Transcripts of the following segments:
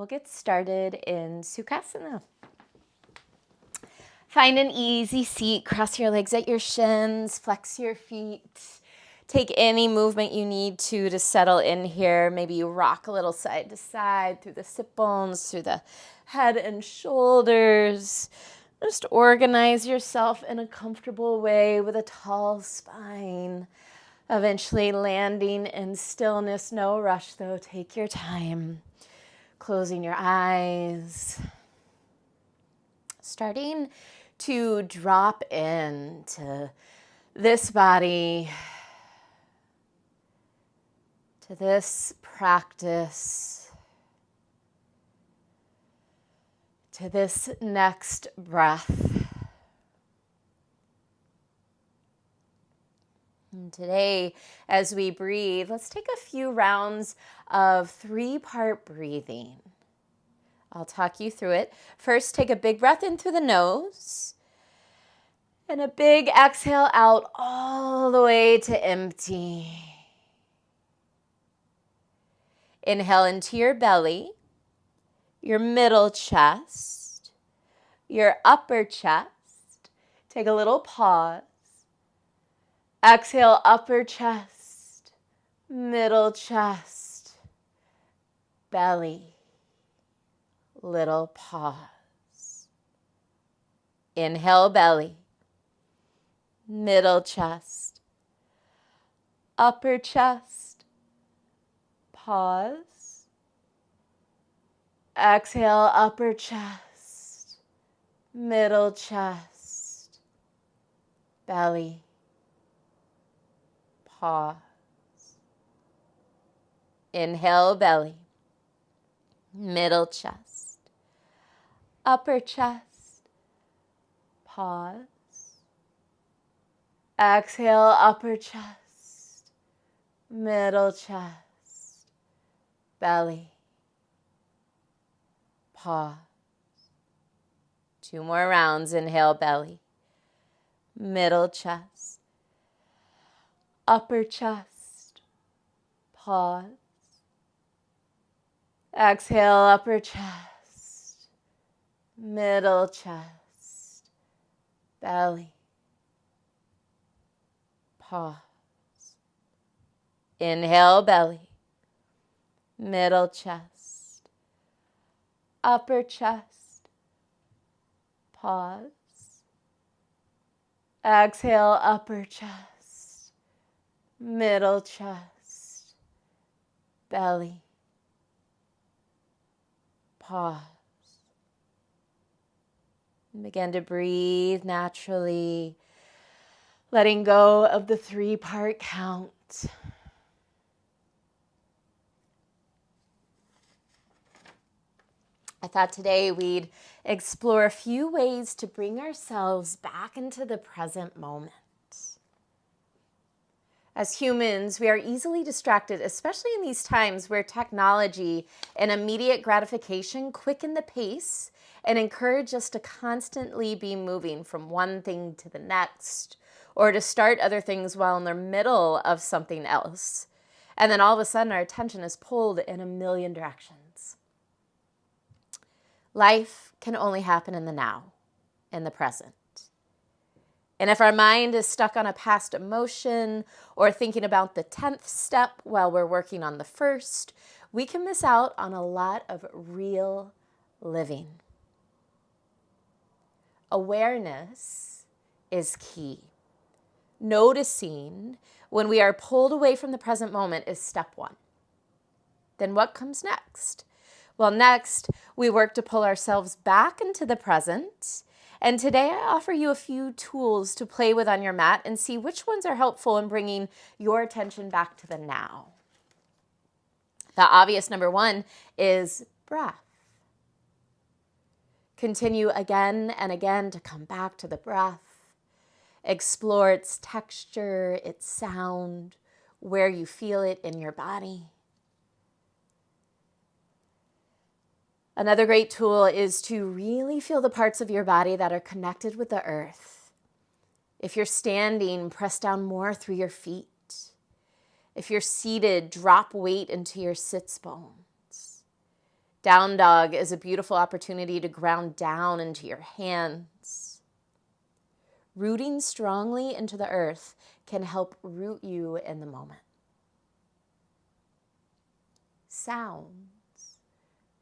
we'll get started in Sukhasana. Find an easy seat, cross your legs at your shins, flex your feet. Take any movement you need to settle in here. Maybe you rock a little side to side through the sit bones, through the head and shoulders. Just organize yourself in a comfortable way with a tall spine. Eventually landing in stillness. No rush though, take your time. Closing your eyes. Starting to drop into this body, to this practice, to this next breath. And today, as we breathe, let's take a few rounds of 3-part breathing. I'll talk you through it. First, take a big breath in through the nose and a big exhale out all the way to empty. Inhale into your belly, your middle chest, your upper chest. Take a little pause. Exhale, upper chest, middle chest, belly. Little pause. Inhale, belly, middle chest, upper chest, pause. Exhale, upper chest, middle chest, belly, pause. Inhale, belly, middle chest, upper chest, pause. Exhale, upper chest, middle chest, belly, pause. 2 more rounds. Inhale, belly, middle chest, upper chest, pause. Exhale, upper chest, middle chest, belly, pause. Inhale, belly, middle chest, upper chest, pause. Exhale, upper chest, middle chest, belly, pause. And begin to breathe naturally, letting go of the 3-part count. I thought today we'd explore a few ways to bring ourselves back into the present moment. As humans, we are easily distracted, especially in these times where technology and immediate gratification quicken the pace and encourage us to constantly be moving from one thing to the next, or to start other things while in the middle of something else. And then all of a sudden our attention is pulled in a million directions. Life can only happen in the now, in the present. And if our mind is stuck on a past emotion or thinking about the 10th step while we're working on the first, we can miss out on a lot of real living. Awareness is key. Noticing when we are pulled away from the present moment is step 1. Then what comes next? Well, next, we work to pull ourselves back into the present. And today I offer you a few tools to play with on your mat and see which ones are helpful in bringing your attention back to the now. The obvious number 1 is breath. Continue again and again to come back to the breath. Explore its texture, its sound, where you feel it in your body. Another great tool is to really feel the parts of your body that are connected with the earth. If you're standing, press down more through your feet. If you're seated, drop weight into your sits bones. Down dog is a beautiful opportunity to ground down into your hands. Rooting strongly into the earth can help root you in the moment. Sounds.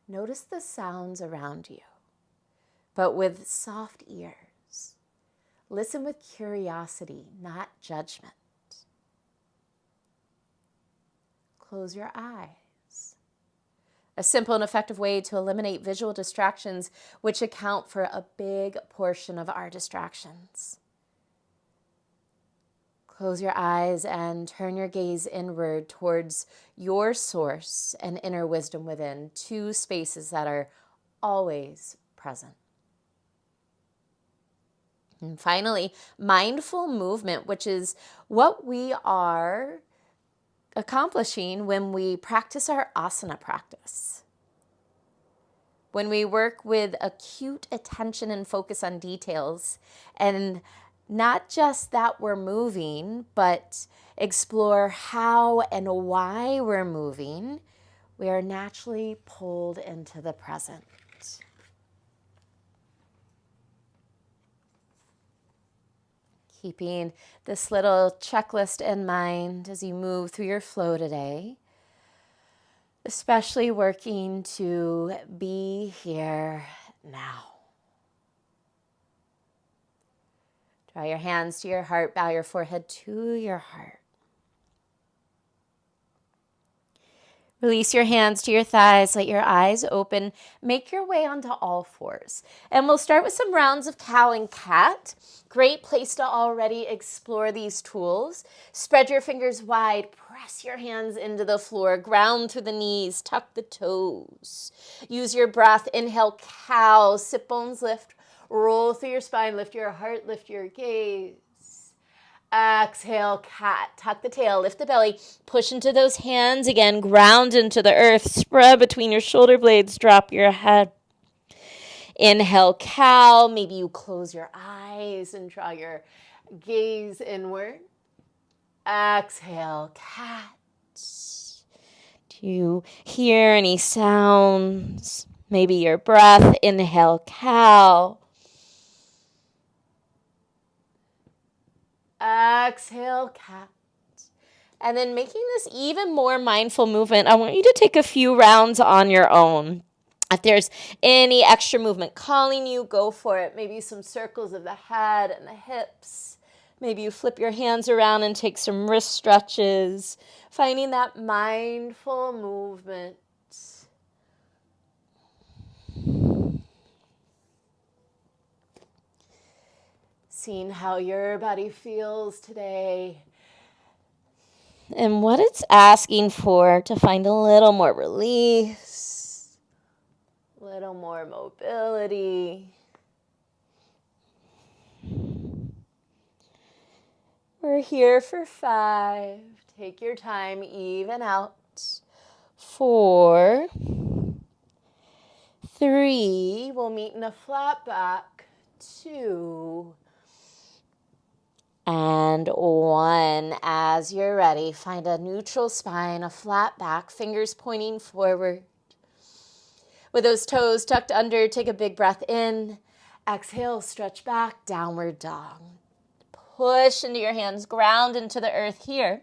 Notice the sounds around you, but with soft ears. Listen with curiosity, not judgment. Close your eyes. A simple and effective way to eliminate visual distractions, which account for a big portion of our distractions. Close your eyes and turn your gaze inward towards your source and inner wisdom within, two spaces that are always present. And finally, mindful movement, which is what we are accomplishing when we practice our asana practice. When we work with acute attention and focus on details, and not just that we're moving, but explore how and why we're moving, we are naturally pulled into the present. Keeping this little checklist in mind as you move through your flow today, especially working to be here now. Draw your hands to your heart, bow your forehead to your heart. Release your hands to your thighs, let your eyes open, make your way onto all fours. And we'll start with some rounds of cow and cat. Great place to already explore these tools. Spread your fingers wide, press your hands into the floor, ground through the knees, tuck the toes. Use your breath, inhale cow, sit bones lift, roll through your spine, lift your heart, lift your gaze. Exhale, cat. Tuck the tail, lift the belly, push into those hands again, ground into the earth, spread between your shoulder blades, drop your head. Inhale, cow. Maybe you close your eyes and draw your gaze inward. Exhale, cat. Do you hear any sounds? Maybe your breath. Inhale, cow. Exhale, cat. And then making this even more mindful movement, I want you to take a few rounds on your own. If there's any extra movement calling you, go for it. Maybe some circles of the head and the hips. Maybe you flip your hands around and take some wrist stretches. Finding that mindful movement. Seeing how your body feels today and what it's asking for to find a little more release, a little more mobility. We're here for 5. Take your time, even out. 4, 3, we'll meet in a flat back. 2, and 1. As you're ready, find a neutral spine, a flat back, fingers pointing forward. With those toes tucked under, take a big breath in. Exhale, stretch back, downward dog. Push into your hands, ground into the earth here.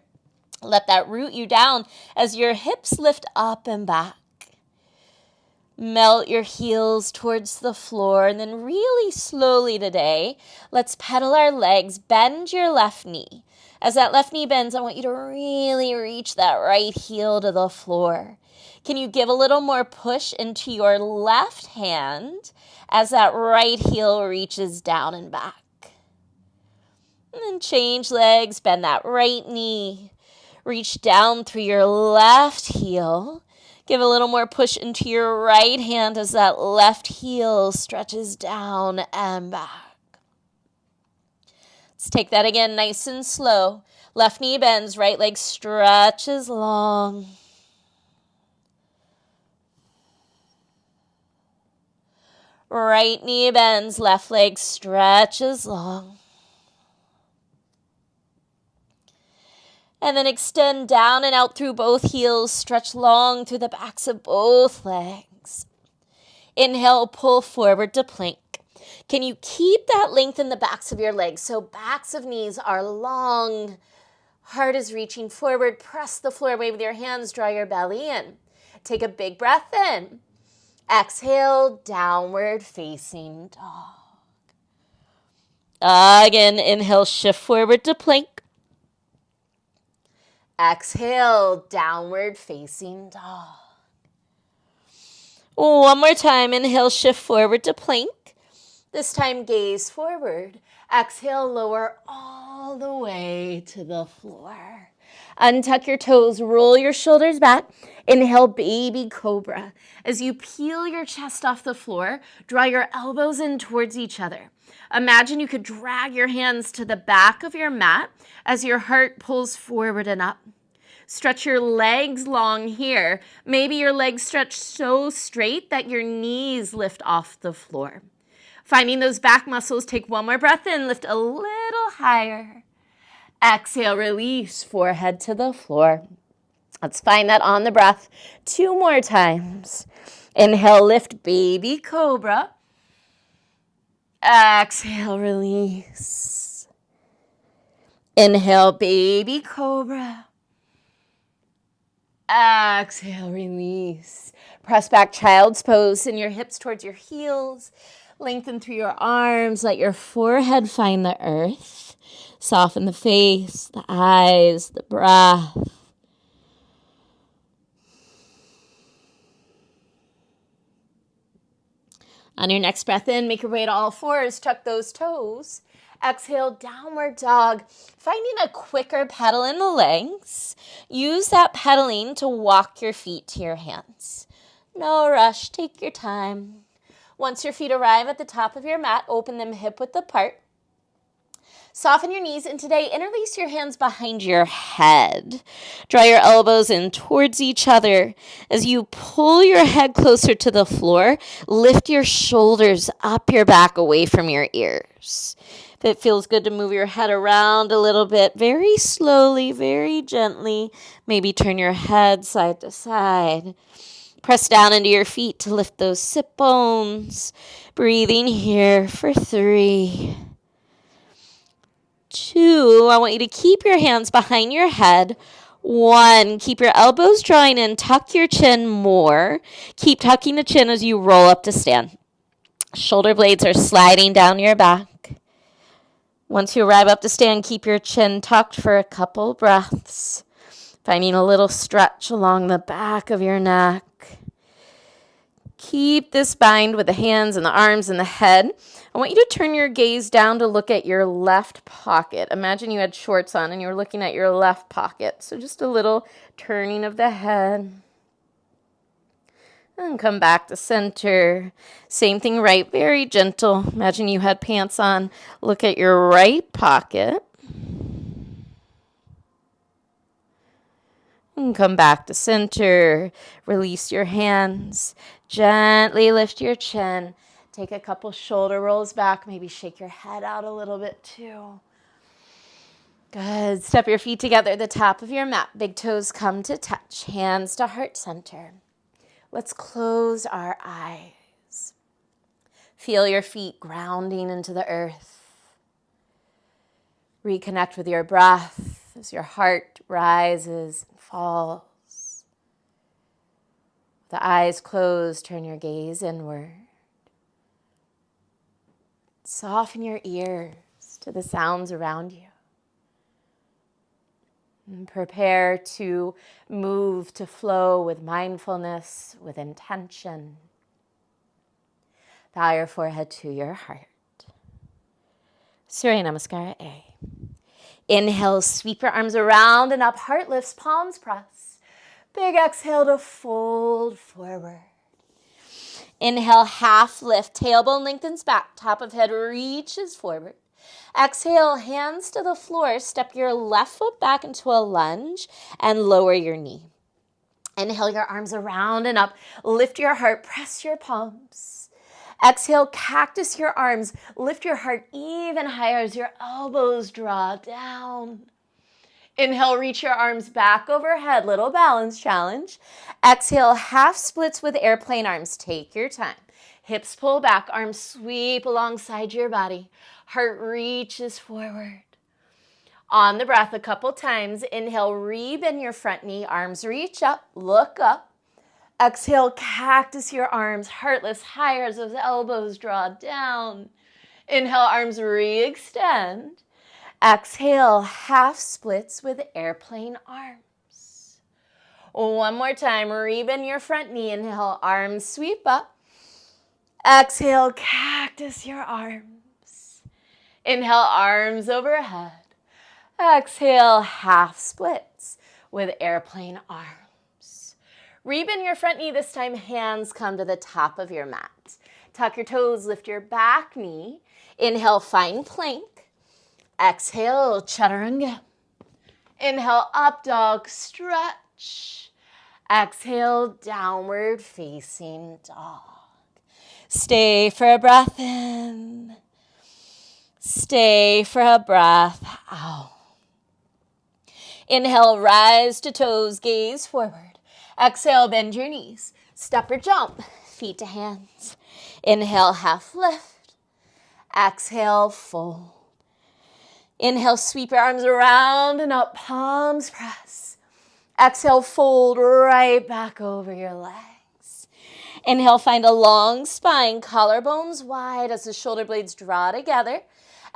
Let that root you down as your hips lift up and back. Melt your heels towards the floor, and then really slowly today, let's pedal our legs. Bend your left knee. As that left knee bends, I want you to really reach that right heel to the floor. Can you give a little more push into your left hand as that right heel reaches down and back? And then change legs, bend that right knee. Reach down through your left heel. Give a little more push into your right hand as that left heel stretches down and back. Let's take that again nice and slow. Left knee bends, right leg stretches long. Right knee bends, left leg stretches long. And then extend down and out through both heels. Stretch long through the backs of both legs. Inhale, pull forward to plank. Can you keep that length in the backs of your legs? So backs of knees are long. Heart is reaching forward. Press the floor away with your hands. Draw your belly in. Take a big breath in. Exhale, downward facing dog. Again, inhale, shift forward to plank. Exhale, downward facing dog. One more time, inhale, shift forward to plank. This time, gaze forward. Exhale, lower all the way to the floor. Untuck your toes, roll your shoulders back. Inhale, baby cobra. As you peel your chest off the floor, draw your elbows in towards each other. Imagine you could drag your hands to the back of your mat as your heart pulls forward and up. Stretch your legs long here. Maybe your legs stretch so straight that your knees lift off the floor. Finding those back muscles, take one more breath in, lift a little higher. Exhale, release, forehead to the floor. Let's find that on the breath 2 more times. Inhale, lift, baby cobra. Exhale, release. Inhale, baby cobra. Exhale, release. Press back, child's pose. Send your hips towards your heels. Lengthen through your arms. Let your forehead find the earth. Soften the face, the eyes, the breath. On your next breath in, make your way to all fours. Tuck those toes. Exhale, downward dog. Finding a quicker pedal in the legs. Use that pedaling to walk your feet to your hands. No rush. Take your time. Once your feet arrive at the top of your mat, open them hip width apart. Soften your knees, and today interlace your hands behind your head. Draw your elbows in towards each other. As you pull your head closer to the floor, lift your shoulders up your back away from your ears. If it feels good to move your head around a little bit, very slowly, very gently, maybe turn your head side to side. Press down into your feet to lift those sit bones. Breathing here for 3, 2, I want you to keep your hands behind your head. 1, keep your elbows drawing in, tuck your chin more. Keep tucking the chin as you roll up to stand. Shoulder blades are sliding down your back. Once you arrive up to stand, keep your chin tucked for a couple breaths. Finding a little stretch along the back of your neck. Keep this bind with the hands and the arms and the head. I want you to turn your gaze down to look at your left pocket. Imagine you had shorts on and you were looking at your left pocket. So just a little turning of the head. And come back to center. Same thing right, very gentle. Imagine you had pants on. Look at your right pocket. And come back to center. Release your hands. Gently lift your chin. Take a couple shoulder rolls back. Maybe shake your head out a little bit too. Good. Step your feet together at the top of your mat. Big toes come to touch. Hands to heart center. Let's close our eyes. Feel your feet grounding into the earth. Reconnect with your breath as your heart rises and falls. With the eyes closed, turn your gaze inward. Soften your ears to the sounds around you. And prepare to move, to flow with mindfulness, with intention. Bow your forehead to your heart. Surya Namaskara A. Inhale, sweep your arms around and up. Heart lifts, palms press. Big exhale to fold forward. Inhale, half lift. Tailbone lengthens back. Top of head reaches forward. Exhale, hands to the floor. Step your left foot back into a lunge and lower your knee. Inhale your arms around and up. Lift your heart. Press your palms. Exhale, cactus your arms. Lift your heart even higher as your elbows draw down. Inhale, reach your arms back overhead. Little balance challenge. Exhale, half splits with airplane arms. Take your time. Hips pull back, arms sweep alongside your body. Heart reaches forward. On the breath, a couple times. Inhale, rebend your front knee, arms reach up, look up. Exhale, cactus your arms, heartless higher as those elbows draw down. Inhale, arms re-extend. Exhale, half splits with airplane arms. One more time, rebend your front knee. Inhale, arms sweep up. Exhale, cactus your arms. Inhale, arms overhead. Exhale, half splits with airplane arms. Rebend your front knee this time, hands come to the top of your mat. Tuck your toes, lift your back knee. Inhale, find plank. Exhale, chaturanga. Inhale, up dog, stretch. Exhale, downward facing dog. Stay for a breath in. Stay for a breath out. Inhale, rise to toes, gaze forward. Exhale, bend your knees. Step or jump, feet to hands. Inhale, half lift. Exhale, fold. Inhale, sweep your arms around and up, palms press. Exhale, fold right back over your legs. Inhale, find a long spine, collarbones wide as the shoulder blades draw together.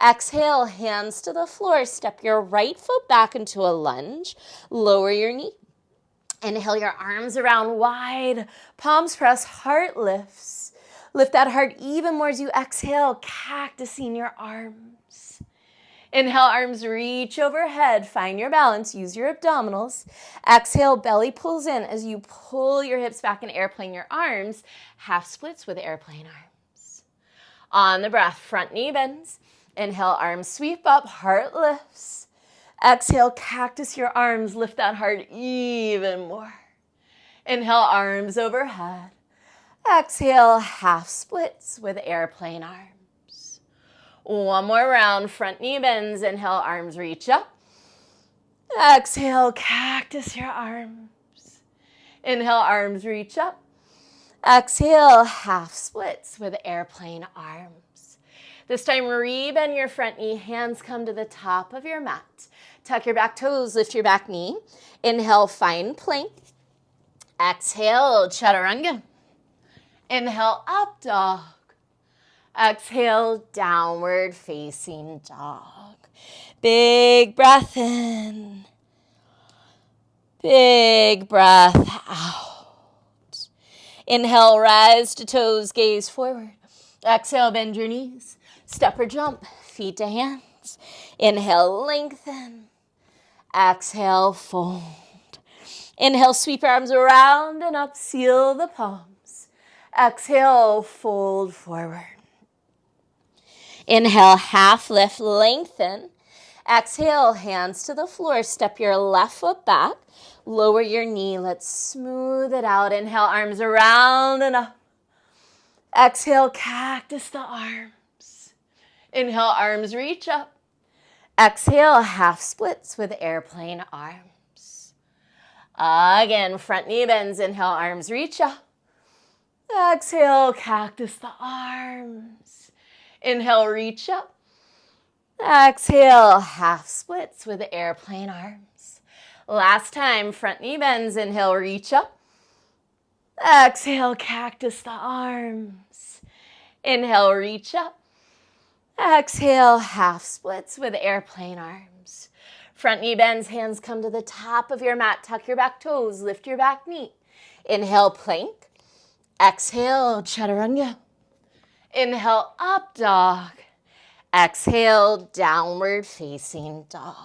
Exhale, hands to the floor. Step your right foot back into a lunge. Lower your knee. Inhale, your arms around wide. Palms press, heart lifts. Lift that heart even more as you exhale, cactusing your arms. Inhale, arms reach overhead. Find your balance. Use your abdominals. Exhale, belly pulls in as you pull your hips back and airplane your arms. Half splits with airplane arms. On the breath, front knee bends. Inhale, arms sweep up, heart lifts. Exhale, cactus your arms, lift that heart even more. Inhale, arms overhead. Exhale, half splits with airplane arms. One more round, front knee bends. Inhale, arms reach up. Exhale, cactus your arms. Inhale, arms reach up. Exhale, half splits with airplane arms. This time, rebend your front knee. Hands come to the top of your mat. Tuck your back toes, lift your back knee. Inhale, find plank. Exhale, chaturanga. Inhale, up dog. Exhale, downward facing dog. Big breath in. Big breath out. Inhale, rise to toes, gaze forward. Exhale, bend your knees. Step or jump, feet to hands. Inhale, lengthen. Exhale, fold. Inhale, sweep your arms around and up, seal the palms. Exhale, fold forward. Inhale, half lift, lengthen. Exhale, hands to the floor. Step your left foot back. Lower your knee. Let's smooth it out. Inhale, arms around and up. Exhale, cactus the arms. Inhale, arms reach up. Exhale, half splits with airplane arms. Again, front knee bends. Inhale, arms reach up. Exhale, cactus the arms. Inhale, reach up. Exhale, half splits with airplane arms. Last time, front knee bends. Inhale, reach up. Exhale, cactus the arms. Inhale, reach up. Exhale, half splits with airplane arms. Front knee bends, hands come to the top of your mat. Tuck your back toes, lift your back knee. Inhale, plank. Exhale, chaturanga. Inhale, up dog. Exhale, downward facing dog.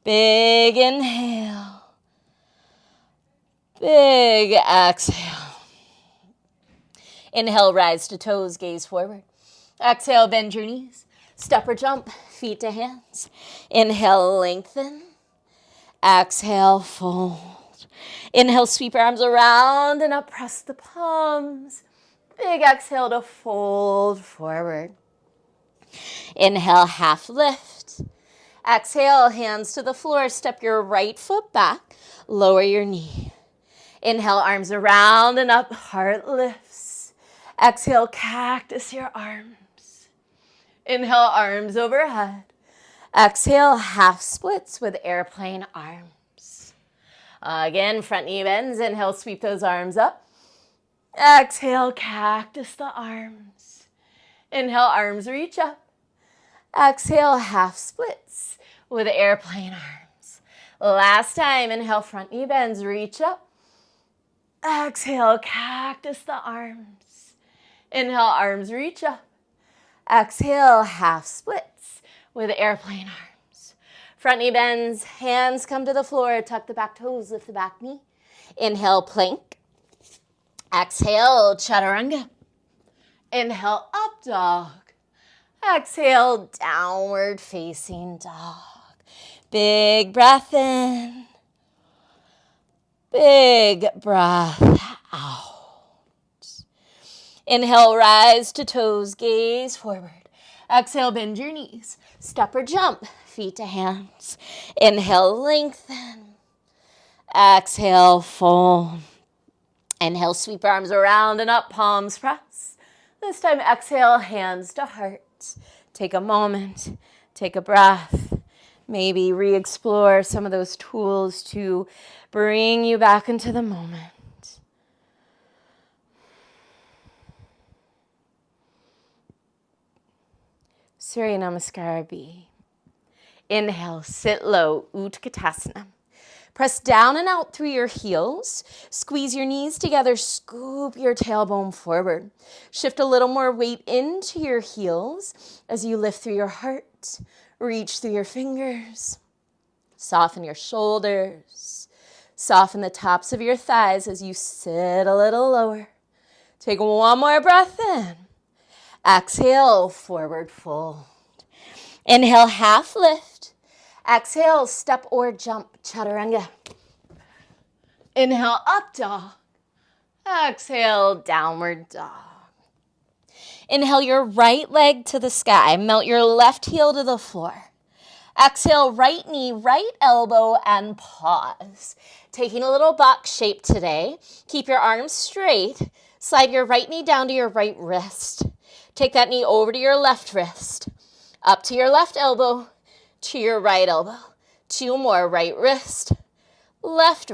Big inhale. Big exhale. Inhale, rise to toes, gaze forward. Exhale, bend your knees. Step or jump, feet to hands. Inhale, lengthen. Exhale, fold. Inhale, sweep your arms around and up, press the palms. Big exhale to fold forward. Inhale, half lift. Exhale, hands to the floor. Step your right foot back. Lower your knee. Inhale, arms around and up, heart lifts. Exhale, cactus your arms. Inhale, arms overhead. Exhale, half splits with airplane arms. Again, front knee bends. Inhale, sweep those arms up. Exhale, cactus the arms. Inhale, arms reach up. Exhale, half splits with airplane arms. Last time, inhale, front knee bends, reach up. Exhale, cactus the arms. Inhale, arms reach up. Exhale, half splits with airplane arms. Front knee bends, hands come to the floor, tuck the back toes, lift the back knee. Inhale, plank. Exhale, chaturanga. Inhale, up dog. Exhale, downward facing dog. Big breath in. Big breath out. Inhale, rise to toes, gaze forward. Exhale, bend your knees. Step or jump, feet to hands. Inhale, lengthen. Exhale, fold. Inhale, sweep arms around and up, palms press. This time, exhale, hands to heart. Take a moment, take a breath. Maybe re-explore some of those tools to bring you back into the moment. Surya Namaskar B. Inhale, sit low, Utkatasana. Press down and out through your heels. Squeeze your knees together, scoop your tailbone forward. Shift a little more weight into your heels as you lift through your heart. Reach through your fingers. Soften your shoulders. Soften the tops of your thighs as you sit a little lower. Take one more breath in. Exhale, forward fold. Inhale, half lift. Exhale, step or jump, chaturanga. Inhale, up dog. Exhale, downward dog. Inhale your right leg to the sky. Melt your left heel to the floor. Exhale, right knee, right elbow, and pause. Taking a little box shape today. Keep your arms straight. Slide your right knee down to your right wrist. Take that knee over to your left wrist. Up to your left elbow, to your right elbow. Two more, right wrist, left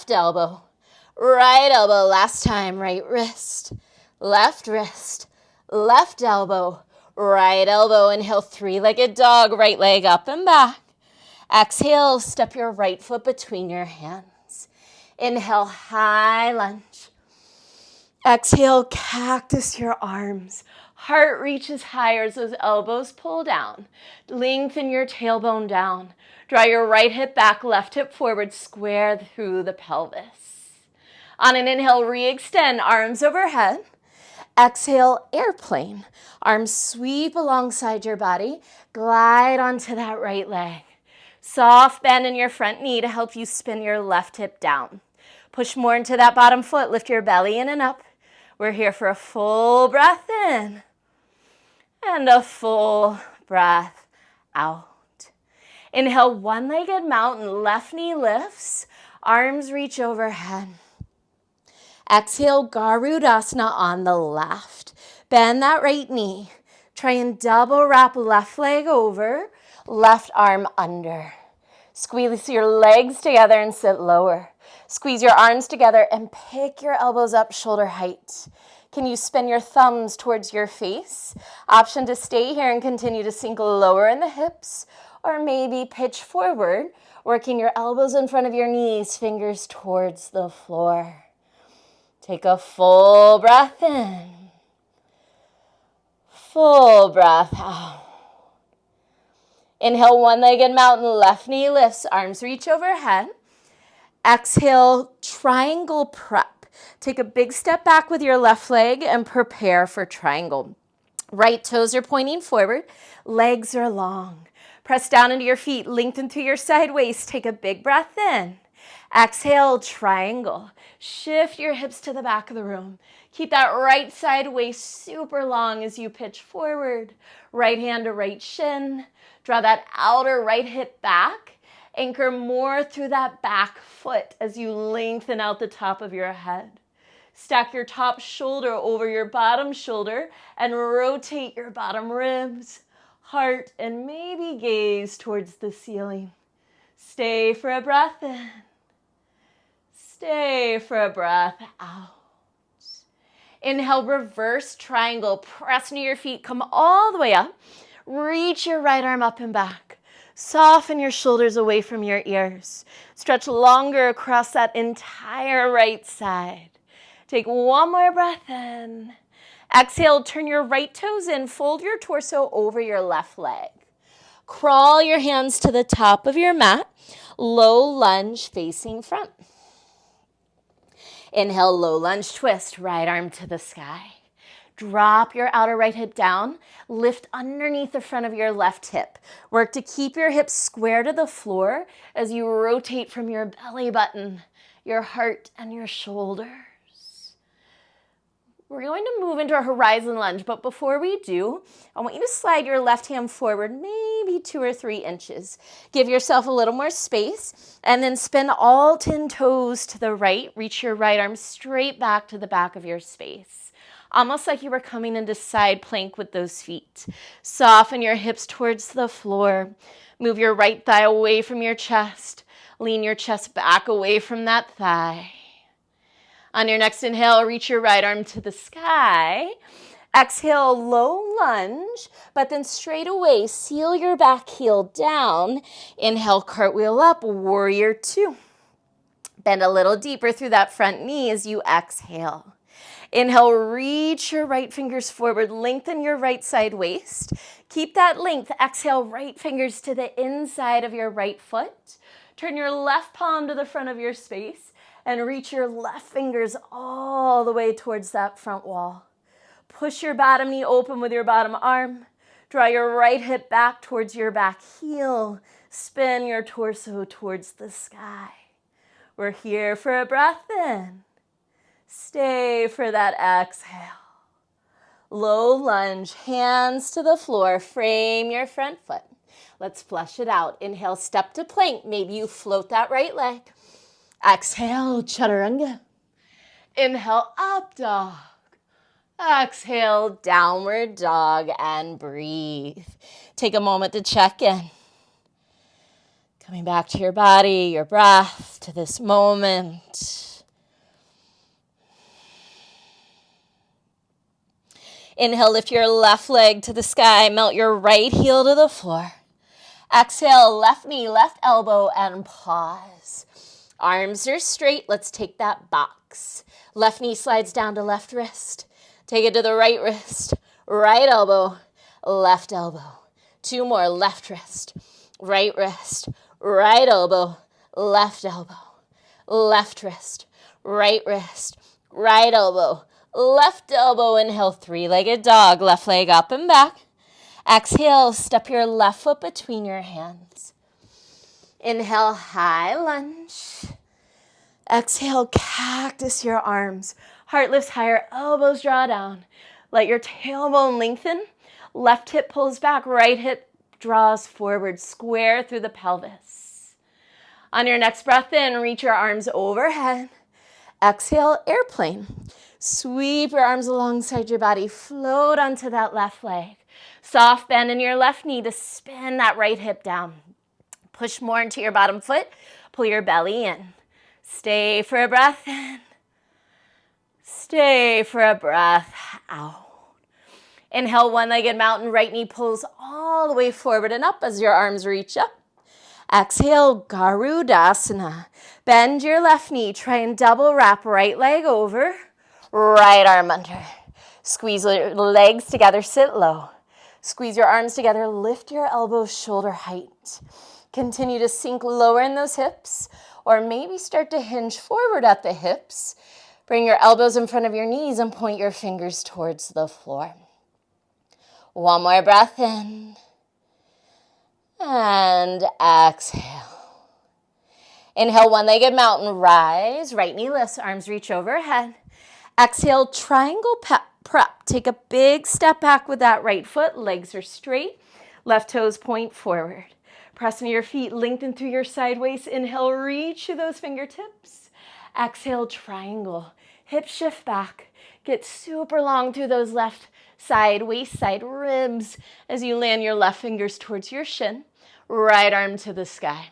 elbow, right elbow. Last time, right wrist, left elbow, right elbow. Inhale, three-legged dog, right leg up and back. Exhale, step your right foot between your hands. Inhale, high lunge. Exhale, cactus your arms. Heart reaches higher as those elbows pull down. Lengthen your tailbone down. Draw your right hip back, left hip forward, square through the pelvis. On an inhale, re-extend, arms overhead. Exhale, airplane. Arms sweep alongside your body. Glide onto that right leg. Soft bend in your front knee to help you spin your left hip down. Push more into that bottom foot. Lift your belly in and up. We're here for a full breath in and a full breath out. Inhale, one-legged mountain. Left knee lifts. Arms reach overhead. Exhale, Garudasana on the left. Bend that right knee. Try and double wrap left leg over, left arm under. Squeeze your legs together and sit lower. Squeeze your arms together and pick your elbows up shoulder height. Can you spin your thumbs towards your face? Option to stay here and continue to sink lower in the hips, or maybe pitch forward, working your elbows in front of your knees, fingers towards the floor. Take a full breath in. Full breath out. Inhale, one-legged mountain, left knee lifts, arms reach overhead. Exhale, triangle prep. Take a big step back with your left leg and prepare for triangle. Right toes are pointing forward, legs are long. Press down into your feet, lengthen through your side waist. Take a big breath in. Exhale, triangle. Shift your hips to the back of the room. Keep that right side waist super long as you pitch forward. Right hand to right shin. Draw that outer right hip back. Anchor more through that back foot as you lengthen out the top of your head. Stack your top shoulder over your bottom shoulder and rotate your bottom ribs, heart, and maybe gaze towards the ceiling. Stay for a breath in. Stay for a breath out. Inhale, reverse triangle. Press into your feet. Come all the way up. Reach your right arm up and back. Soften your shoulders away from your ears. Stretch longer across that entire right side. Take one more breath in. Exhale, turn your right toes in. Fold your torso over your left leg. Crawl your hands to the top of your mat. Low lunge facing front. Inhale, low lunge twist, right arm to the sky. Drop your outer right hip down. Lift underneath the front of your left hip. Work to keep your hips square to the floor as you rotate from your belly button, your heart, and your shoulders. We're going to move into a horizon lunge, but before we do, I want you to slide your left hand forward maybe 2 or 3 inches. Give yourself a little more space, and then spin all 10 toes to the right. Reach your right arm straight back to the back of your space, almost like you were coming into side plank with those feet. Soften your hips towards the floor. Move your right thigh away from your chest. Lean your chest back away from that thigh. On your next inhale, reach your right arm to the sky. Exhale, low lunge, but then straight away, seal your back heel down. Inhale, cartwheel up, warrior 2. Bend a little deeper through that front knee as you exhale. Inhale, reach your right fingers forward, lengthen your right side waist. Keep that length. Exhale, right fingers to the inside of your right foot. Turn your left palm to the front of your space. And reach your left fingers all the way towards that front wall. Push your bottom knee open with your bottom arm. Draw your right hip back towards your back heel. Spin your torso towards the sky. We're here for a breath in. Stay for that exhale. Low lunge, hands to the floor. Frame your front foot. Let's flush it out. Inhale, step to plank. Maybe you float that right leg. Exhale, chaturanga. Inhale, up dog. Exhale, downward dog, and breathe. Take a moment to check in. Coming back to your body, your breath, to this moment. Inhale, lift your left leg to the sky. Melt your right heel to the floor. Exhale, left knee, left elbow, and pause. Arms are straight. Let's take that box. Left knee slides down to left wrist. Take it to the right wrist. Right elbow, left elbow. 2 more. Left wrist, right elbow, left elbow. Left wrist, right elbow, left elbow. Inhale, 3-legged dog. Left leg up and back. Exhale, step your left foot between your hands. Inhale, high lunge. Exhale, cactus your arms. Heart lifts higher, elbows draw down. Let your tailbone lengthen. Left hip pulls back, right hip draws forward, square through the pelvis. On your next breath in, reach your arms overhead. Exhale, airplane. Sweep your arms alongside your body. Float onto that left leg. Soft bend in your left knee to spin that right hip down. Push more into your bottom foot. Pull your belly in. Stay for a breath in. Stay for a breath out. Inhale, 1-legged mountain. Right knee pulls all the way forward and up as your arms reach up. Exhale, Garudasana. Bend your left knee. Try and double wrap right leg over. Right arm under. Squeeze your legs together. Sit low. Squeeze your arms together. Lift your elbows shoulder height. Continue to sink lower in those hips, or maybe start to hinge forward at the hips. Bring your elbows in front of your knees and point your fingers towards the floor. One more breath in. And exhale. Inhale, 1-legged mountain. Rise. Right knee lifts. Arms reach overhead. Exhale, triangle prep. Take a big step back with that right foot. Legs are straight. Left toes point forward. Press into your feet, lengthen through your side waist. Inhale, reach to those fingertips. Exhale, triangle. Hip shift back. Get super long through those left side, waist side ribs as you land your left fingers towards your shin. Right arm to the sky.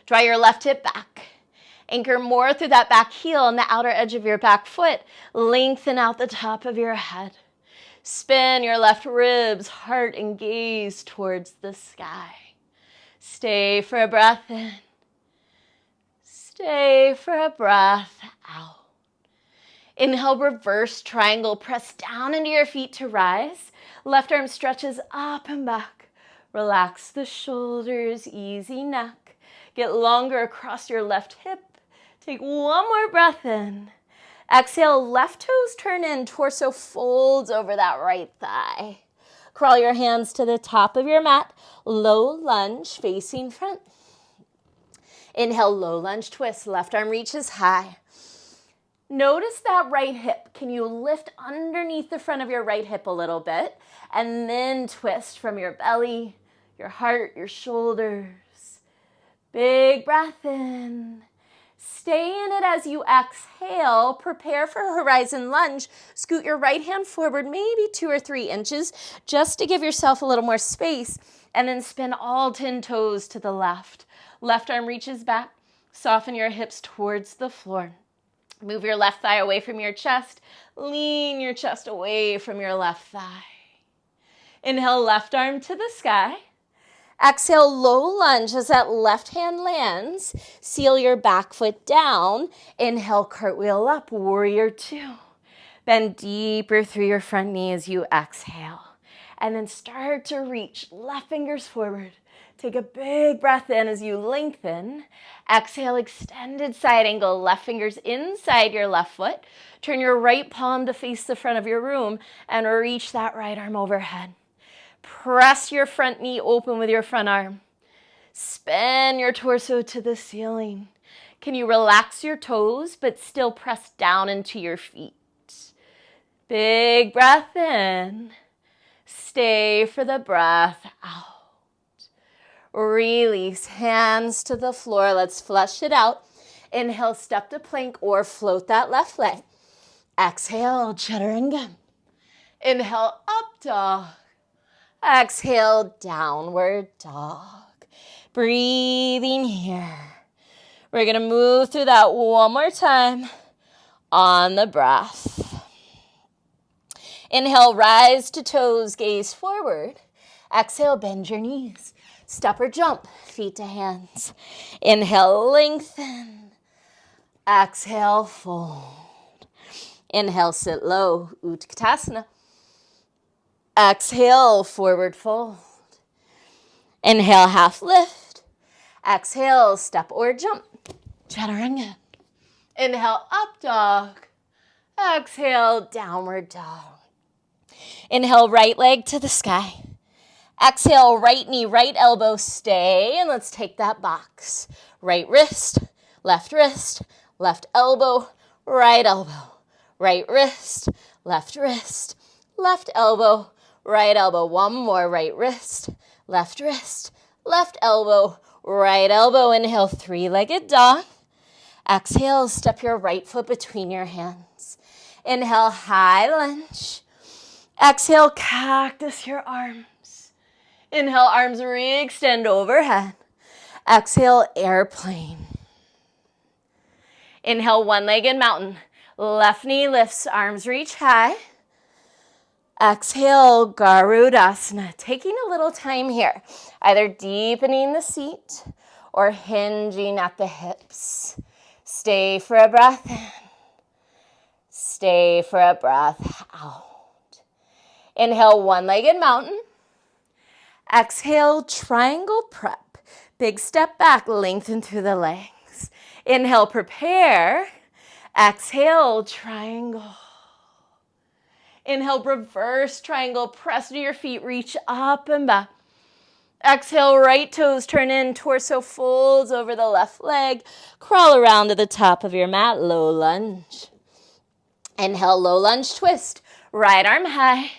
Draw your left hip back. Anchor more through that back heel and the outer edge of your back foot. Lengthen out the top of your head. Spin your left ribs, heart and gaze towards the sky. Stay for a breath in. Stay for a breath out. Inhale, reverse triangle. Press down into your feet to rise. Left arm stretches up and back. Relax the shoulders, easy neck. Get longer across your left hip. Take one more breath in. Exhale, left toes turn in, torso folds over that right thigh. Crawl your hands to the top of your mat. Low lunge, facing front. Inhale, low lunge twist. Left arm reaches high. Notice that right hip. Can you lift underneath the front of your right hip a little bit? And then twist from your belly, your heart, your shoulders. Big breath in. Stay in it as you exhale. Prepare for horizon lunge. Scoot your right hand forward maybe 2 or 3 inches just to give yourself a little more space. And then spin all 10 toes to the left. Left arm reaches back. Soften your hips towards the floor. Move your left thigh away from your chest. Lean your chest away from your left thigh. Inhale, left arm to the sky. Exhale, low lunge as that left hand lands. Seal your back foot down. Inhale, cartwheel up, warrior 2. Bend deeper through your front knee as you exhale. And then start to reach, left fingers forward. Take a big breath in as you lengthen. Exhale, extended side angle, left fingers inside your left foot. Turn your right palm to face the front of your room and reach that right arm overhead. Press your front knee open with your front arm. Spin your torso to the ceiling. Can you relax your toes but still press down into your feet? Big breath in. Stay for the breath out. Release, hands to the floor. Let's flush it out. Inhale, step to plank or float that left leg. Exhale, chaturanga. Inhale, up dog. Exhale, downward dog. Breathing here. We're going to move through that one more time on the breath. Inhale, rise to toes, gaze forward. Exhale, bend your knees. Step or jump, feet to hands. Inhale, lengthen. Exhale, fold. Inhale, sit low, Utkatasana. Exhale, forward fold. Inhale, half lift. Exhale, step or jump, chaturanga. Inhale, up dog. Exhale, downward dog. Inhale, right leg to the sky. Exhale, right knee, right elbow, stay, and let's take that box. Right wrist, left elbow, right elbow. Right wrist, left elbow, right elbow. One more, right wrist, left elbow, right elbow. Inhale, three-legged dog. Exhale, step your right foot between your hands. Inhale, high lunge. Exhale, cactus your arms. Inhale, arms re-extend overhead. Exhale, airplane. Inhale, one-legged mountain. Left knee lifts, arms reach high. Exhale, Garudasana. Taking a little time here, either deepening the seat or hinging at the hips. Stay for a breath in. Stay for a breath out. Inhale, one-legged mountain. Exhale, triangle prep. Big step back, lengthen through the legs. Inhale, prepare. Exhale, triangle. Inhale, reverse triangle. Press into your feet, reach up and back. Exhale, right toes turn in, torso folds over the left leg. Crawl around to the top of your mat, low lunge. Inhale, low lunge twist. Right arm high.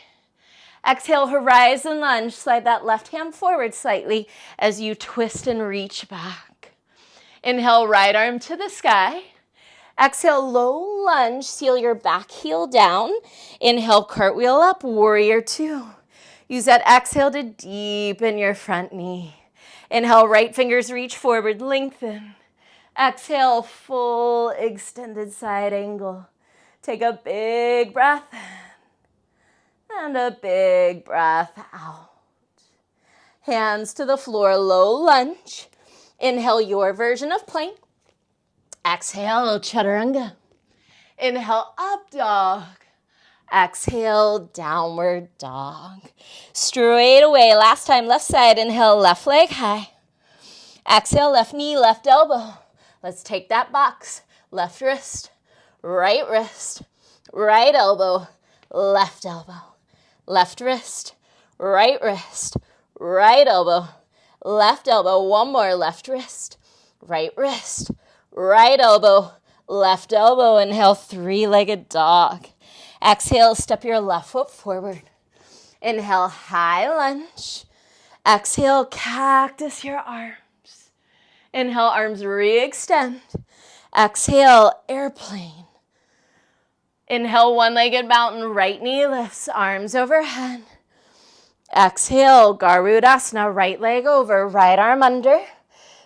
Exhale, horizon lunge. Slide that left hand forward slightly as you twist and reach back. Inhale, right arm to the sky. Exhale, low lunge, seal your back heel down. Inhale, cartwheel up, warrior two. Use that exhale to deepen your front knee. Inhale, right fingers reach forward, lengthen. Exhale, full extended side angle. Take a big breath in and a big breath out. Hands to the floor, low lunge. Inhale, your version of plank. Exhale, chaturanga. Inhale, up dog. Exhale, downward dog. Straight away. Last time, left side. Inhale, left leg high. Exhale, left knee, left elbow. Let's take that box. Left wrist, right elbow, left elbow. Left wrist, right elbow, left elbow. One more, left wrist, right elbow, left elbow. Inhale, three-legged dog. Exhale, step your left foot forward. Inhale, high lunge. Exhale, cactus your arms. Inhale, arms re-extend. Exhale, airplane. Inhale, one-legged mountain, right knee lifts, arms overhead. Exhale, Garudasana, right leg over, right arm under.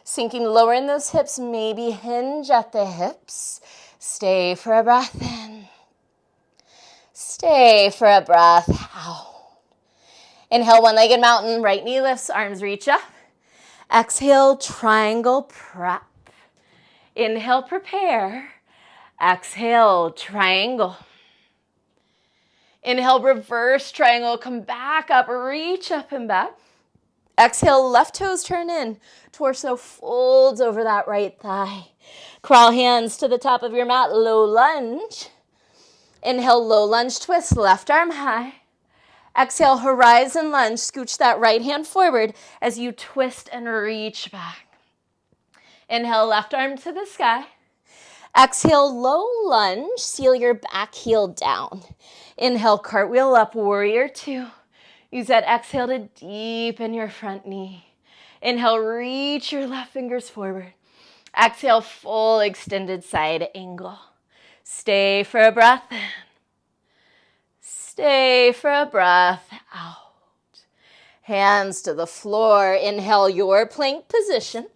Sinking lower in those hips, maybe hinge at the hips. Stay for a breath in. Stay for a breath out. Inhale, one-legged mountain, right knee lifts, arms reach up. Exhale, triangle prep. Inhale, prepare. Exhale, triangle. Inhale, reverse triangle. Come back up, reach up and back. Exhale, left toes turn in. Torso folds over that right thigh. Crawl hands to the top of your mat, low lunge. Inhale, low lunge twist, left arm high. Exhale, horizon lunge. Scooch that right hand forward as you twist and reach back. Inhale, left arm to the sky. Exhale, low lunge. Seal your back heel down. Inhale, cartwheel up, warrior two. Use that exhale to deepen your front knee. Inhale, reach your left fingers forward. Exhale, full extended side angle. Stay for a breath in. Stay for a breath out. Hands to the floor. Inhale, your plank position.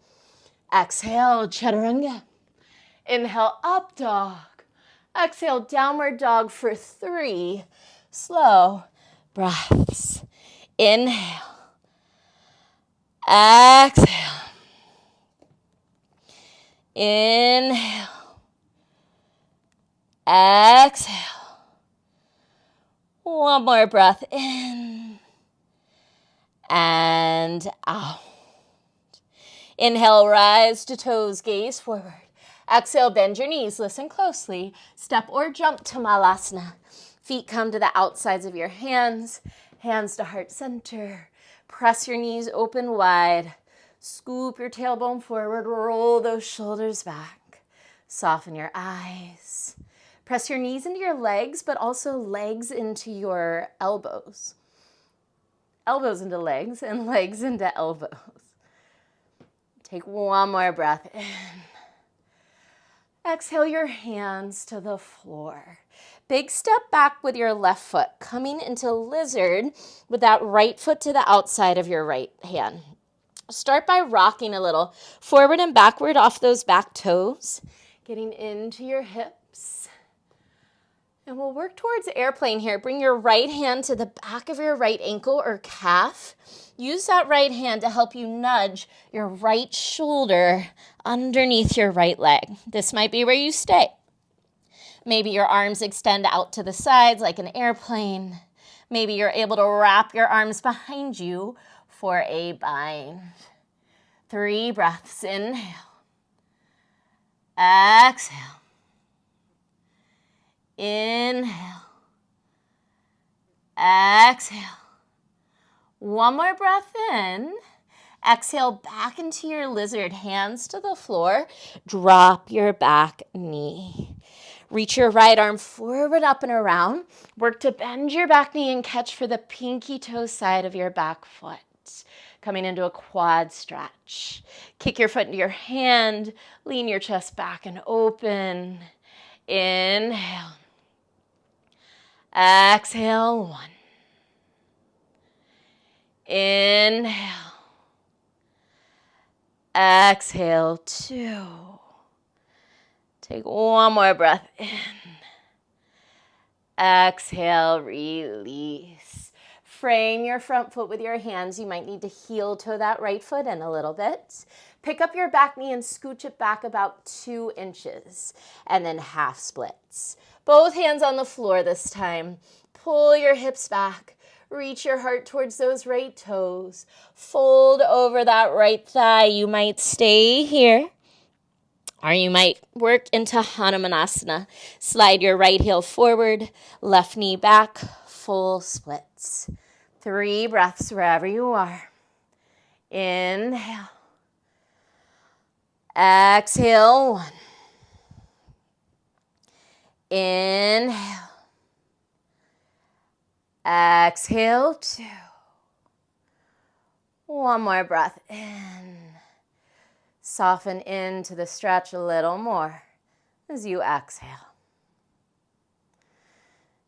Exhale, chaturanga. Inhale, up dog. Exhale, downward dog for 3 slow breaths. Inhale. Exhale. Inhale. Exhale. One more breath in and out. Inhale, rise to toes, gaze forward. Exhale, bend your knees, listen closely. Step or jump to Malasana. Feet come to the outsides of your hands, hands to heart center. Press your knees open wide. Scoop your tailbone forward, roll those shoulders back. Soften your eyes. Press your knees into your legs, but also legs into your elbows. Elbows into legs and legs into elbows. Take one more breath in. Exhale your hands to the floor. Big step back with your left foot, coming into lizard with that right foot to the outside of your right hand. Start by rocking a little forward and backward off those back toes, getting into your hips. And we'll work towards airplane here. Bring your right hand to the back of your right ankle or calf. Use that right hand to help you nudge your right shoulder underneath your right leg. This might be where you stay. Maybe your arms extend out to the sides like an airplane. Maybe you're able to wrap your arms behind you for a bind. 3 breaths. Inhale. Exhale. Inhale. Exhale. One more breath in. Exhale back into your lizard. Hands to the floor. Drop your back knee. Reach your right arm forward, up and around. Work to bend your back knee and catch for the pinky toe side of your back foot. Coming into a quad stretch. Kick your foot into your hand. Lean your chest back and open. Inhale. Exhale, 1. Inhale. Exhale, 2. Take one more breath in. Exhale, release. Frame your front foot with your hands. You might need to heel toe that right foot in a little bit. Pick up your back knee and scooch it back about 2 inches. And then half splits. Both hands on the floor this time. Pull your hips back. Reach your heart towards those right toes. Fold over that right thigh. You might stay here. Or you might work into Hanumanasana. Slide your right heel forward, left knee back, full splits. 3 breaths wherever you are. Inhale. Exhale, 1. Inhale. Exhale, 2. One more breath in. Soften into the stretch a little more as you exhale.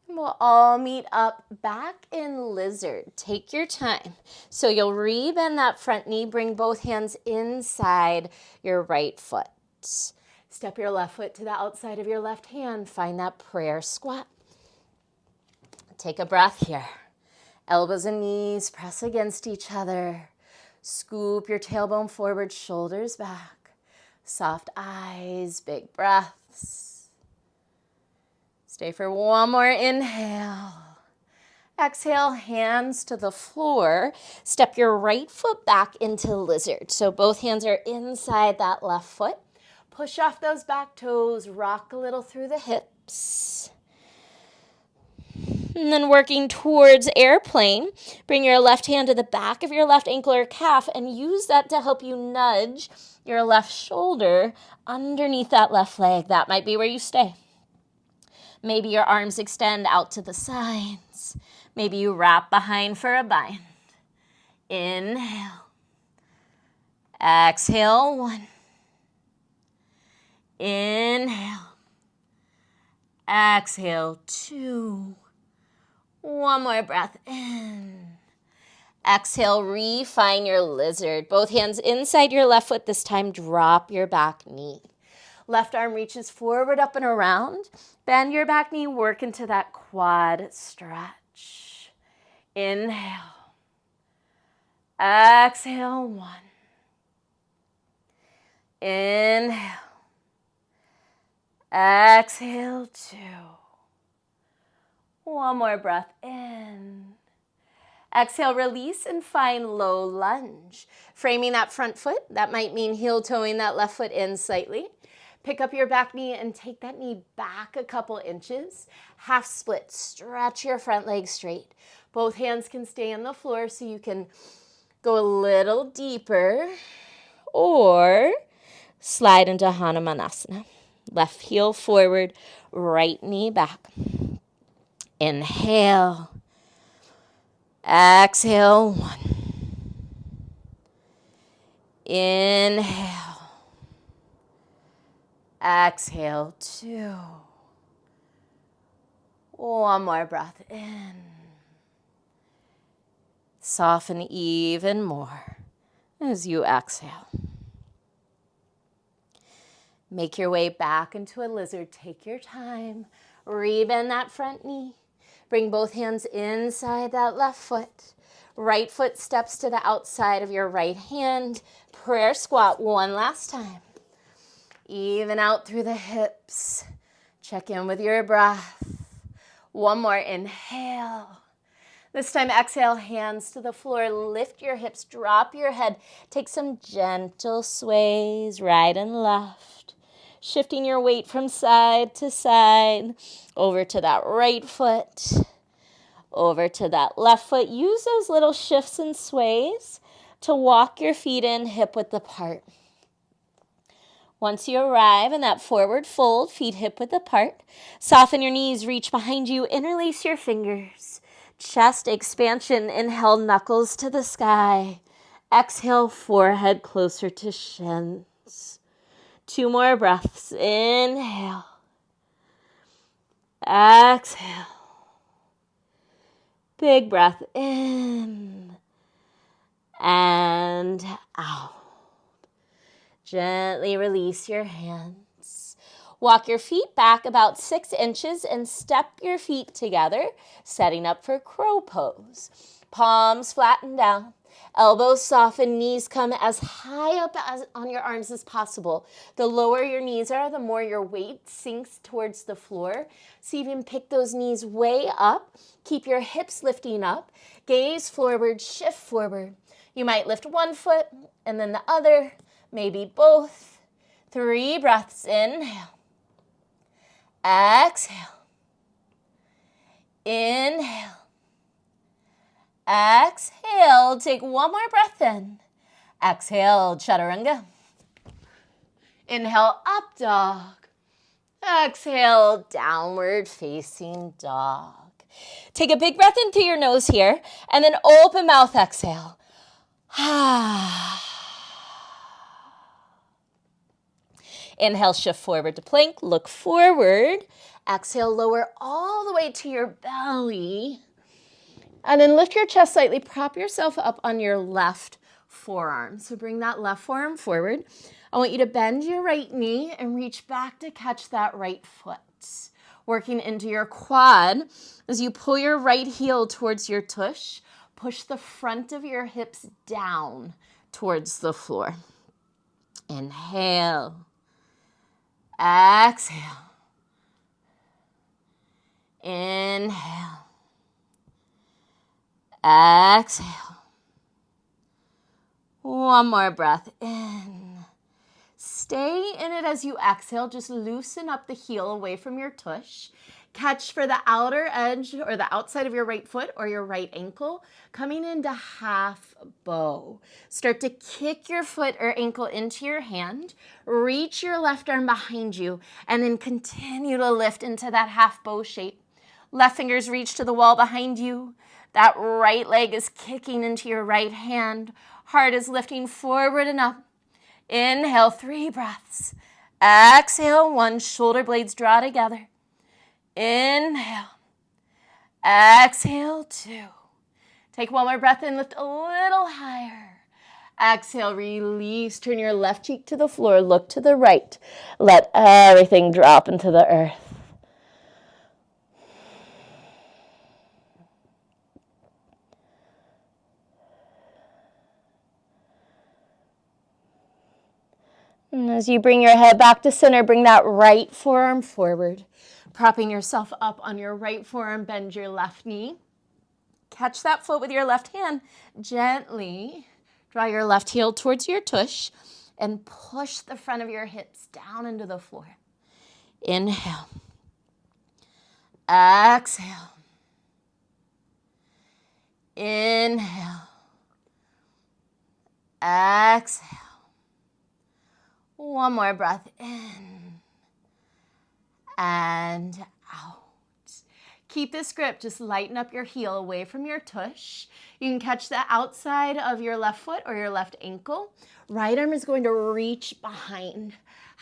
And we'll all meet up back in lizard. Take your time. So you'll rebend that front knee, bring both hands inside your right foot. Step your left foot to the outside of your left hand. Find that prayer squat. Take a breath here. Elbows and knees press against each other. Scoop your tailbone forward, shoulders back. Soft eyes, big breaths. Stay for one more inhale. Exhale, hands to the floor. Step your right foot back into lizard. So both hands are inside that left foot. Push off those back toes, rock a little through the hips. And then working towards airplane, bring your left hand to the back of your left ankle or calf and use that to help you nudge your left shoulder underneath that left leg. That might be where you stay. Maybe your arms extend out to the sides. Maybe you wrap behind for a bind. Inhale. Exhale, 1. Inhale. Exhale, 2. One more breath in. Exhale, refine your lizard. Both hands inside your left foot. This time, drop your back knee. Left arm reaches forward, up and around. Bend your back knee, work into that quad stretch. Inhale. Exhale, 1. Inhale. Exhale, 2. One more breath in. Exhale, release and find low lunge. Framing that front foot, that might mean heel toeing that left foot in slightly. Pick up your back knee and take that knee back a couple inches. Half split, stretch your front leg straight. Both hands can stay on the floor so you can go a little deeper or slide into Hanumanasana. Left heel forward, right knee back. Inhale. Exhale, 1. Inhale. Exhale, 2. One more breath in. Soften even more as you exhale. Make your way back into a lizard. Take your time. Rebend that front knee. Bring both hands inside that left foot. Right foot steps to the outside of your right hand. Prayer squat one last time. Even out through the hips. Check in with your breath. One more inhale. This time exhale, hands to the floor. Lift your hips, drop your head. Take some gentle sways right and left. Shifting your weight from side to side, over to that right foot, over to that left foot. Use those little shifts and sways to walk your feet in hip width apart. Once you arrive in that forward fold, feet hip width apart, soften your knees, reach behind you, interlace your fingers. Chest expansion, inhale, knuckles to the sky. Exhale, forehead closer to shins. 2 more breaths. Inhale. Exhale. Big breath in and out. Gently release your hands. Walk your feet back about 6 inches and step your feet together, setting up for crow pose. Palms flatten down. Elbows soften, knees come as high up as on your arms as possible. The lower your knees are, the more your weight sinks towards the floor. So you can pick those knees way up. Keep your hips lifting up. Gaze forward, shift forward. You might lift one foot and then the other, maybe both. 3 breaths, inhale. Exhale. Inhale. Exhale. Take one more breath in. Exhale, chaturanga. Inhale, up dog. Exhale, downward facing dog. Take a big breath into your nose here, and then open mouth, exhale. Inhale, shift forward to plank. Look forward. Exhale, lower all the way to your belly. And then lift your chest slightly. Prop yourself up on your left forearm. So bring that left forearm forward. I want you to bend your right knee and reach back to catch that right foot. Working into your quad as you pull your right heel towards your tush. Push the front of your hips down towards the floor. Inhale. Exhale. Inhale. Exhale. One more breath in. Stay in it as you exhale. Just loosen up the heel away from your tush. Catch for the outer edge or the outside of your right foot or your right ankle, coming into half bow. Start to kick your foot or ankle into your hand. Reach your left arm behind you and then continue to lift into that half bow shape. Left fingers reach to the wall behind you. That right leg is kicking into your right hand. Heart is lifting forward and up. Inhale, 3 breaths. Exhale, 1. Shoulder blades draw together. Inhale. Exhale, 2. Take one more breath in, lift a little higher. Exhale, release. Turn your left cheek to the floor. Look to the right. Let everything drop into the earth. And as you bring your head back to center, bring that right forearm forward. Propping yourself up on your right forearm, bend your left knee. Catch that foot with your left hand. Gently draw your left heel towards your tush and push the front of your hips down into the floor. Inhale. Exhale. Inhale. Exhale. One more breath in and out. Keep this grip. Just lighten up your heel away from your tush. You can catch the outside of your left foot or your left ankle. Right arm is going to reach behind.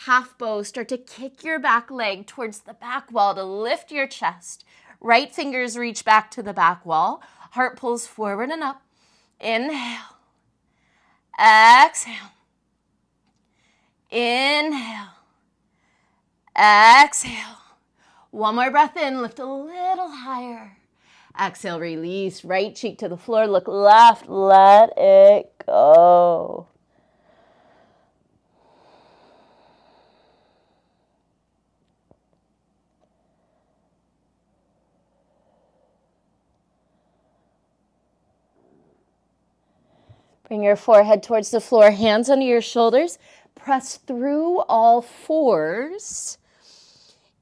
Half bow. Start to kick your back leg towards the back wall to lift your chest. Right fingers reach back to the back wall. Heart pulls forward and up. Inhale. Exhale. Inhale. Exhale. One more breath in. Lift a little higher. Exhale, release. Right cheek to the floor. Look left. Let it go. Bring your forehead towards the floor. Hands under your shoulders. Press through all fours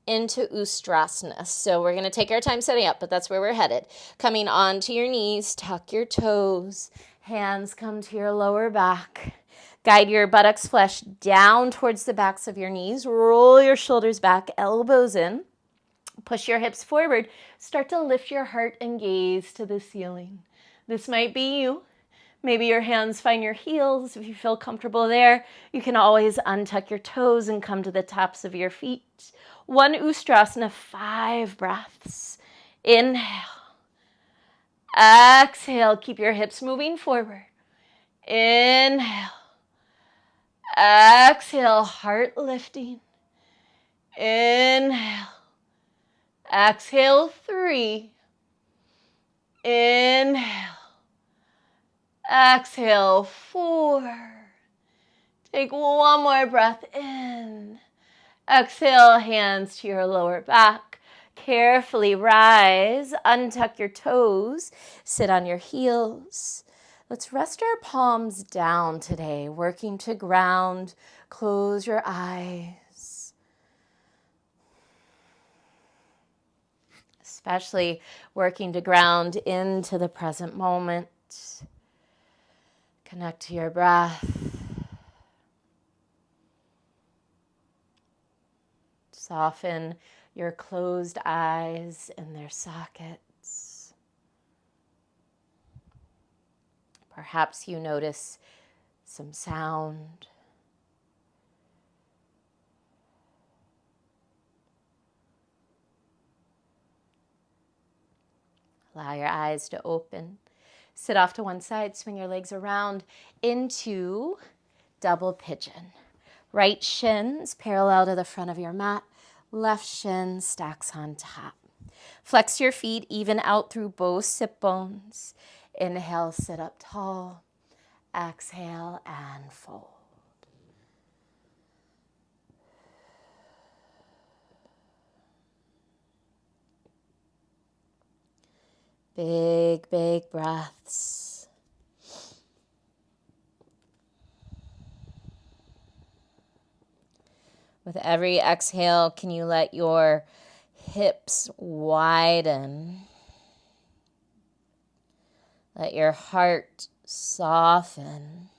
into Ustrasana. So we're going to take our time setting up, but that's where we're headed. Coming onto your knees, tuck your toes. Hands come to your lower back. Guide your buttocks flesh down towards the backs of your knees. Roll your shoulders back, elbows in. Push your hips forward. Start to lift your heart and gaze to the ceiling. This might be you. Maybe your hands find your heels. If you feel comfortable there, you can always untuck your toes and come to the tops of your feet. One Ustrasana, 5 breaths. Inhale. Exhale. Keep your hips moving forward. Inhale. Exhale. Heart lifting. Inhale. Exhale. 3. Inhale. Exhale. 4. Take one more breath in. Exhale, hands to your lower back. Carefully rise, untuck your toes, sit on your heels. Let's rest our palms down today, working to ground. Close your eyes. Especially working to ground into the present moment. Connect to your breath. Soften your closed eyes in their sockets. Perhaps you notice some sound. Allow your eyes to open. Sit off to one side, swing your legs around into double pigeon. Right shins parallel to the front of your mat. Left shin stacks on top. Flex your feet even out through both sit bones. Inhale, sit up tall. Exhale and fold. Big, big breaths. With every exhale, can you let your hips widen? Let your heart soften.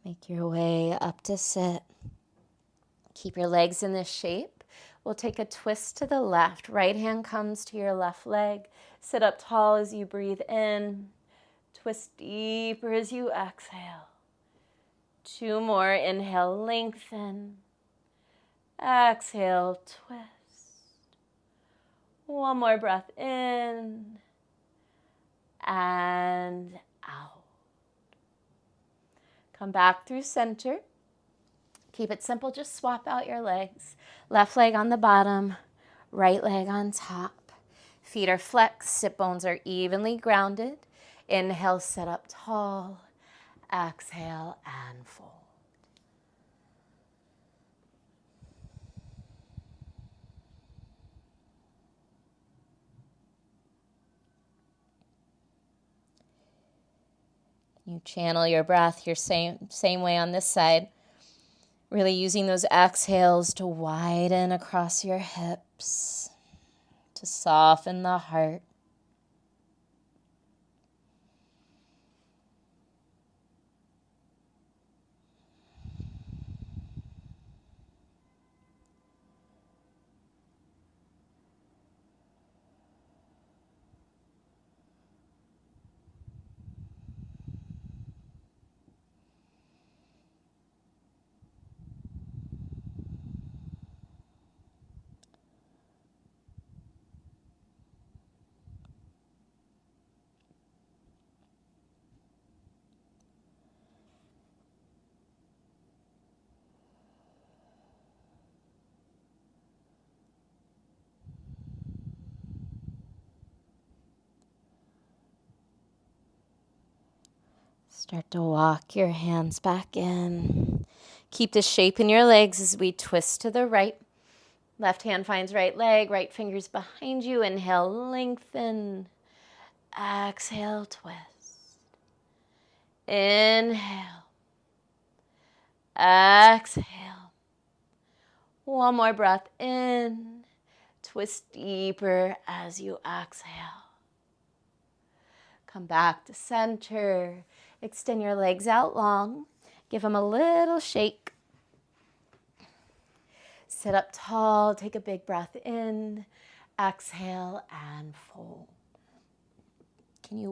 Make your way up to sit. Keep your legs in this shape. We'll take a twist to the left. Right hand comes to your left leg. Sit up tall as you breathe in. Twist deeper as you exhale. 2 more. Inhale, lengthen. Exhale, twist. 1 more breath in and out. Come back through center. Keep it simple, just swap out your legs. Left leg on the bottom, right leg on top. Feet are flexed, sit bones are evenly grounded. Inhale, sit up tall. Exhale and fold. You channel your breath your same way on this side. Really using those exhales to widen across your hips, to soften the heart. Start to walk your hands back in. Keep the shape in your legs as we twist to the right. Left hand finds right leg, right fingers behind you. Inhale, lengthen. Exhale, twist. Inhale. Exhale. One more breath in. Twist deeper as you exhale. Come back to center. Extend your legs out long. Give them a little shake. Sit up tall. Take a big breath in. Exhale and fold. Can you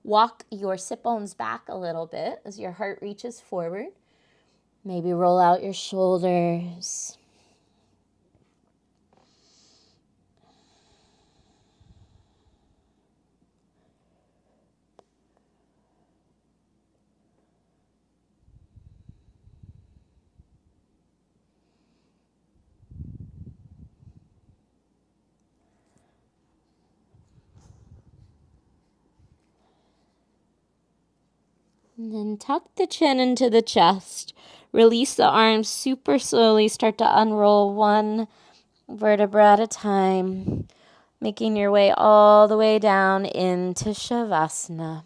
walk your sit bones back a little bit as your heart reaches forward? Maybe roll out your shoulders. And then tuck the chin into the chest. Release the arms super slowly. Start to unroll one vertebra at a time, making your way all the way down into Shavasana.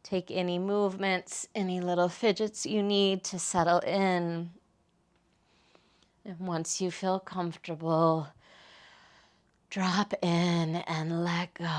Take any movements, any little fidgets you need to settle in. And once you feel comfortable, drop in and let go.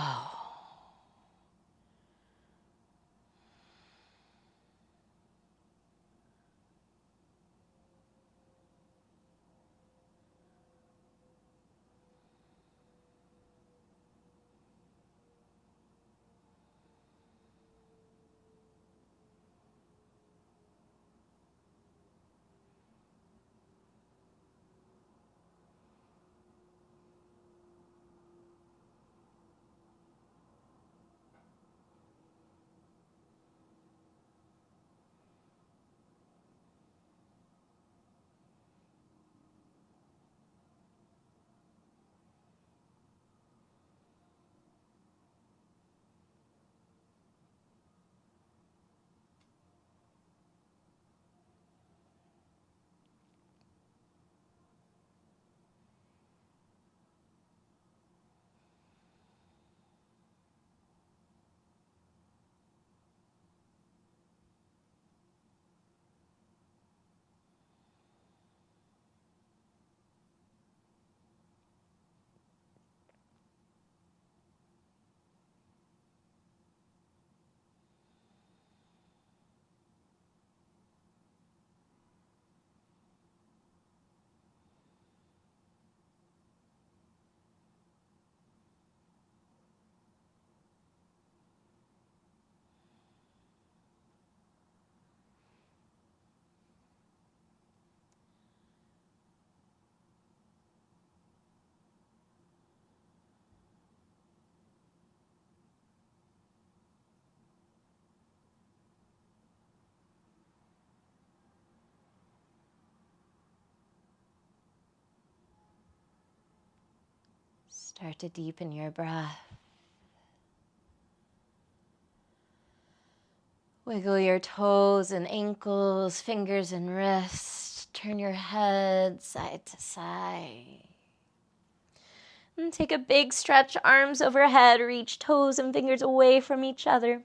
Start to deepen your breath. Wiggle your toes and ankles, fingers and wrists. Turn your head side to side. And take a big stretch, arms overhead. Reach toes and fingers away from each other.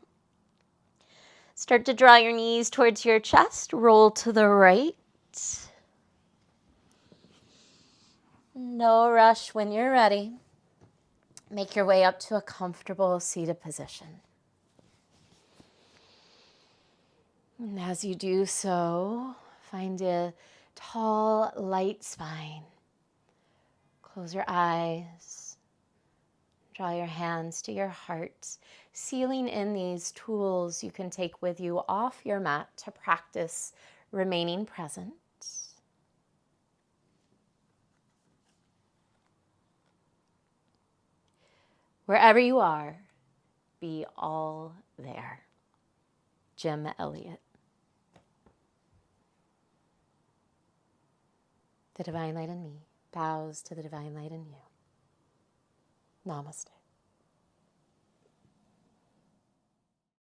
Start to draw your knees towards your chest. Roll to the right. No rush when you're ready. Make your way up to a comfortable seated position. And as you do so, find a tall, light spine. Close your eyes. Draw your hands to your heart, sealing in these tools you can take with you off your mat to practice remaining present. Wherever you are, be all there. Jim Elliott. The divine light in me bows to the divine light in you. Namaste.